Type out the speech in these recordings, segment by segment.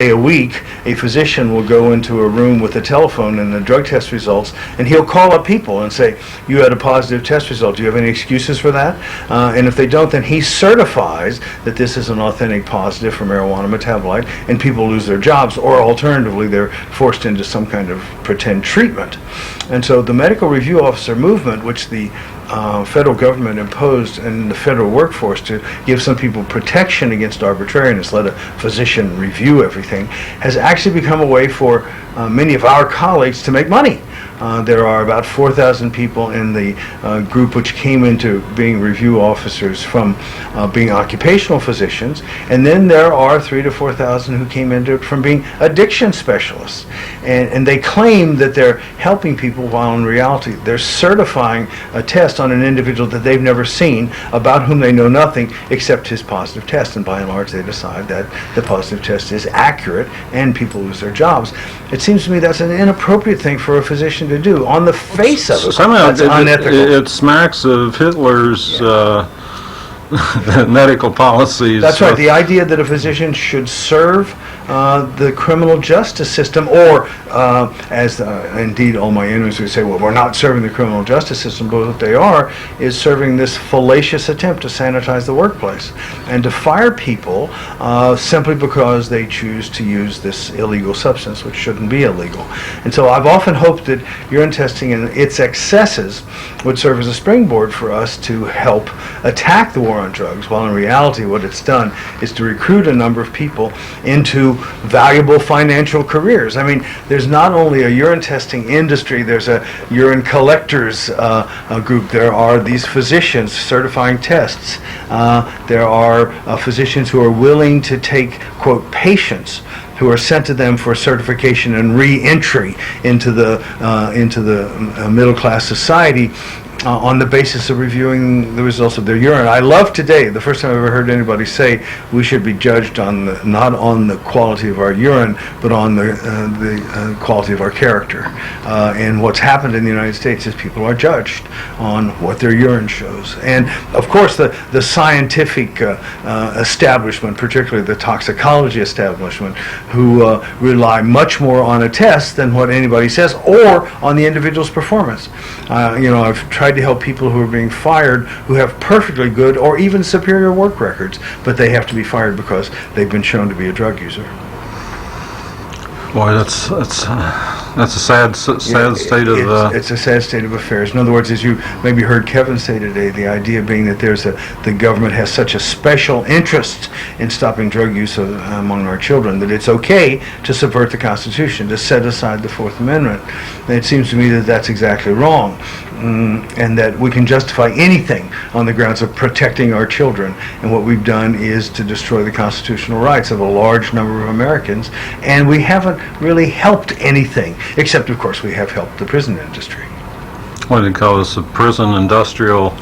a week, a physician will go into a room with a telephone and the drug test results, and he'll call up people and say, you had a positive test result. Do you have any excuses for that? And if they don't, then he certifies that this is an authentic positive for marijuana metabolite, and people lose their jobs, or alternatively, they're forced into some kind of pretend treatment. And so the medical review officer movement, which the federal government imposed in the federal workforce to give some people protection against arbitrariness, let a physician review everything, has actually become a way for many of our colleagues to make money. There are about 4,000 people in the group which came into being review officers from being occupational physicians, and then there are 3,000 to 4,000 who came into it from being addiction specialists. And they claim that they're helping people, while in reality they're certifying a test on an individual that they've never seen, about whom they know nothing except his positive test, and by and large they decide that the positive test is accurate and people lose their jobs. It seems to me that's an inappropriate thing for a physician to do. On the face of it, that's unethical. It smacks of Hitler's medical policies. That's right. The idea that a physician should serve the criminal justice system, or as indeed all my enemies would say, well, we're not serving the criminal justice system, but what they are is serving this fallacious attempt to sanitize the workplace and to fire people simply because they choose to use this illegal substance, which shouldn't be illegal. And so I've often hoped that urine testing and its excesses would serve as a springboard for us to help attack the war on drugs, while in reality what it's done is to recruit a number of people into valuable financial careers. I mean, there's not only a urine testing industry, there's a urine collectors group. There are these physicians certifying tests. There are physicians who are willing to take, quote, patients who are sent to them for certification and re-entry into the middle class society on the basis of reviewing the results of their urine. I love today, the first time I've ever heard anybody say we should be judged on not on the quality of our urine, but on the quality of our character. And what's happened in the United States is people are judged on what their urine shows. And of course the scientific establishment, particularly the toxicology establishment, who rely much more on a test than what anybody says, or on the individual's performance. I've tried to help people who are being fired who have perfectly good or even superior work records, but they have to be fired because they've been shown to be a drug user. Boy, that's a sad state of... It's a sad state of affairs. In other words, as you maybe heard Kevin say today, the idea being that the government has such a special interest in stopping drug use among our children that it's okay to subvert the Constitution, to set aside the Fourth Amendment. And it seems to me that that's exactly wrong. And that we can justify anything on the grounds of protecting our children. And what we've done is to destroy the constitutional rights of a large number of Americans, and we haven't really helped anything, except of course we have helped the prison industry. What do you call this, a prison industrial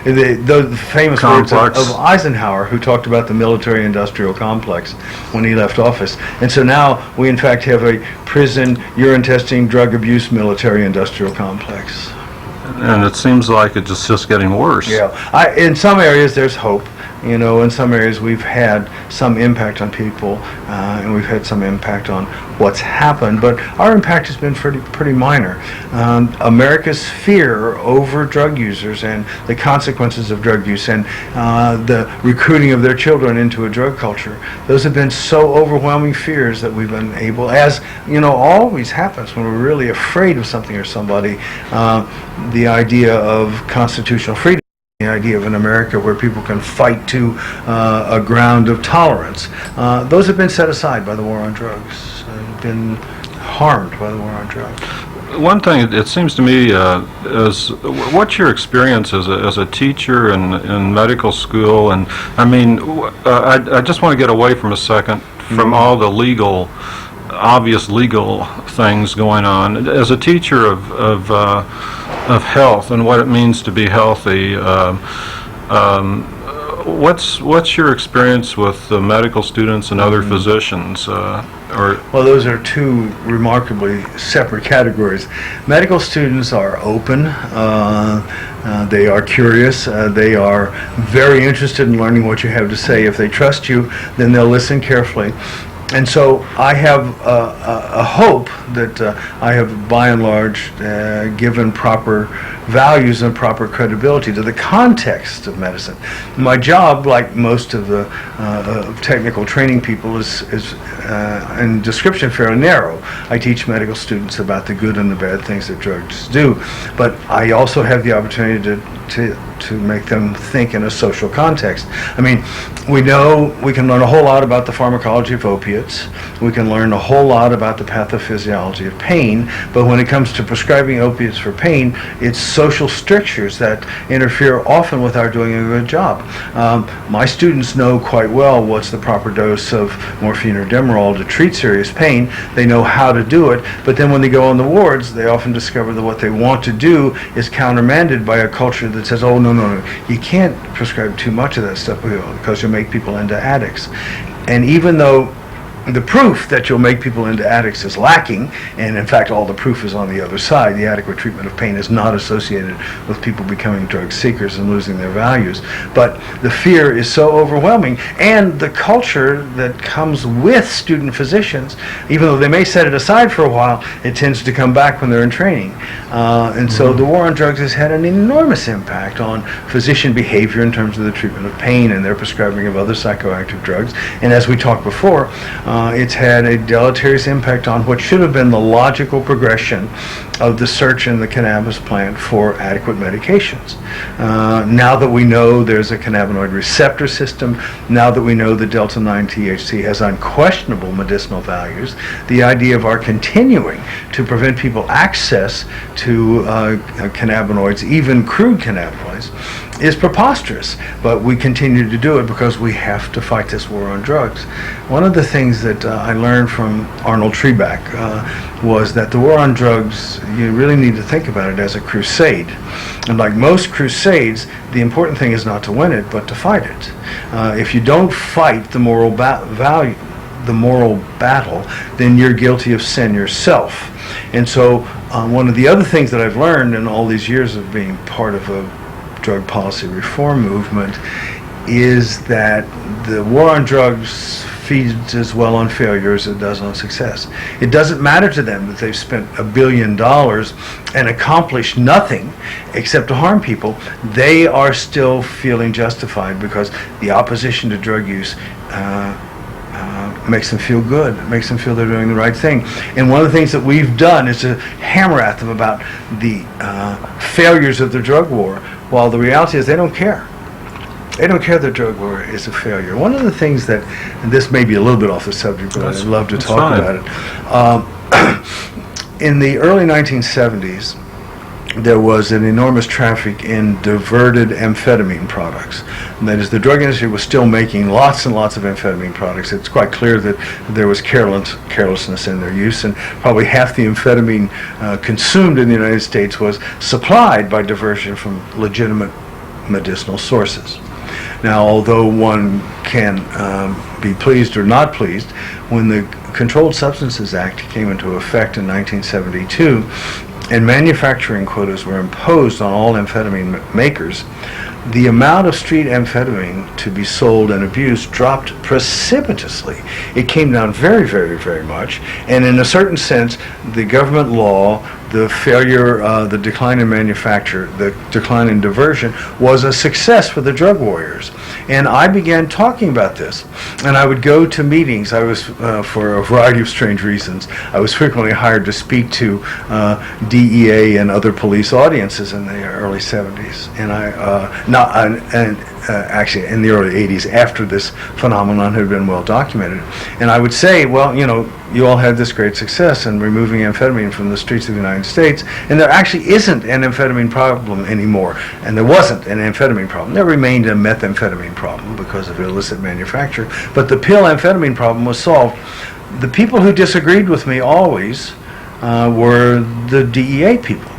the famous complex words of Eisenhower, who talked about the military-industrial complex when he left office. And so now we in fact have a prison, urine testing, drug abuse, military-industrial complex. And it seems like it's just getting worse. Yeah. In some areas there's hope. In some areas we've had some impact on people, and we've had some impact on what's happened, but our impact has been pretty minor. America's fear over drug users and the consequences of drug use and the recruiting of their children into a drug culture, those have been so overwhelming fears that we've been able, as always happens when we're really afraid of something or somebody, the idea of constitutional freedom, the idea of an America where people can fight to a ground of tolerance. Those have been set aside by the war on drugs, been harmed by the war on drugs. One thing, it seems to me, is what's your experience as a teacher in medical school? And I mean, I just want to get away from a second from all the obvious legal things going on. As a teacher of health and what it means to be healthy, what's your experience with medical students and other physicians? Well, those are two remarkably separate categories. Medical students are open, they are curious, they are very interested in learning what you have to say. If they trust you, then they'll listen carefully. And so I have a hope that I have, by and large, given proper values and proper credibility to the context of medicine. My job, like most of the technical training people, is in description fairly narrow. I teach medical students about the good and the bad things that drugs do, but I also have the opportunity to make them think in a social context. I mean, we know we can learn a whole lot about the pharmacology of opiates. We can learn a whole lot about the pathophysiology of pain, but when it comes to prescribing opiates for pain, it's social strictures that interfere often with our doing a good job. My students know quite well what's the proper dose of morphine or Demerol to treat serious pain. They know how to do it, but then when they go on the wards, they often discover that what they want to do is countermanded by a culture that says, oh, no, you can't prescribe too much of that stuff because you'll make people into addicts. And even though the proof that you'll make people into addicts is lacking, and in fact all the proof is on the other side. The adequate treatment of pain is not associated with people becoming drug seekers and losing their values. But the fear is so overwhelming, and the culture that comes with student physicians, even though they may set it aside for a while, it tends to come back when they're in training. And so the war on drugs has had an enormous impact on physician behavior in terms of the treatment of pain and their prescribing of other psychoactive drugs. And as we talked before, it's had a deleterious impact on what should have been the logical progression of the search in the cannabis plant for adequate medications. Now that we know there's a cannabinoid receptor system, now that we know that delta-9 THC has unquestionable medicinal values, the idea of our continuing to prevent people access to cannabinoids, even crude cannabinoids, is preposterous. But we continue to do it because we have to fight this war on drugs. One of the things that I learned from Arnold Treback was that the war on drugs, you really need to think about it as a crusade. And like most crusades, the important thing is not to win it, but to fight it. If you don't fight the moral battle, then you're guilty of sin yourself. And so one of the other things that I've learned in all these years of being part of a drug policy reform movement is that the war on drugs feeds as well on failure as it does on success. It doesn't matter to them that they've spent $1 billion and accomplished nothing except to harm people. They are still feeling justified because the opposition to drug use makes them feel good, makes them feel they're doing the right thing. And one of the things that we've done is to hammer at them about the failures of the drug war, while the reality is they don't care. They don't care that drug war is a failure. One of the things that, and this may be a little bit off the subject, but I'd love to talk about it. In the early 1970s, there was an enormous traffic in diverted amphetamine products. And that is, the drug industry was still making lots and lots of amphetamine products. It's quite clear that there was carelessness in their use, and probably half the amphetamine consumed in the United States was supplied by diversion from legitimate medicinal sources. Now, although one can be pleased or not pleased, when the Controlled Substances Act came into effect in 1972, and manufacturing quotas were imposed on all amphetamine makers, the amount of street amphetamine to be sold and abused dropped precipitously. It came down very, very, very much, and in a certain sense, the government law, the failure, the decline in manufacture, the decline in diversion was a success for the drug warriors. And I began talking about this, and I would go to meetings. I was, for a variety of strange reasons, I was frequently hired to speak to DEA and other police audiences in the early 70s, and actually in the early 80s, after this phenomenon had been well documented. And I would say, well, you know, you all had this great success in removing amphetamine from the streets of the United States, and there actually isn't an amphetamine problem anymore. And there wasn't an amphetamine problem. There remained a methamphetamine problem because of illicit manufacture, but the pill amphetamine problem was solved. The people who disagreed with me always were the DEA people.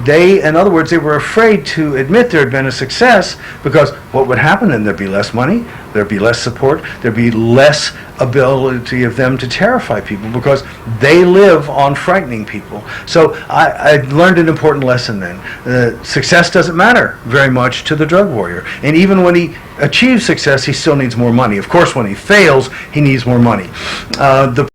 in other words, they were afraid to admit there had been a success, because what would happen then? There'd be less money, there'd be less support, there'd be less ability of them to terrify people, because they live on frightening people. So I learned an important lesson then. Success doesn't matter very much to the drug warrior. And even when he achieves success, he still needs more money. Of course, when he fails, he needs more money. The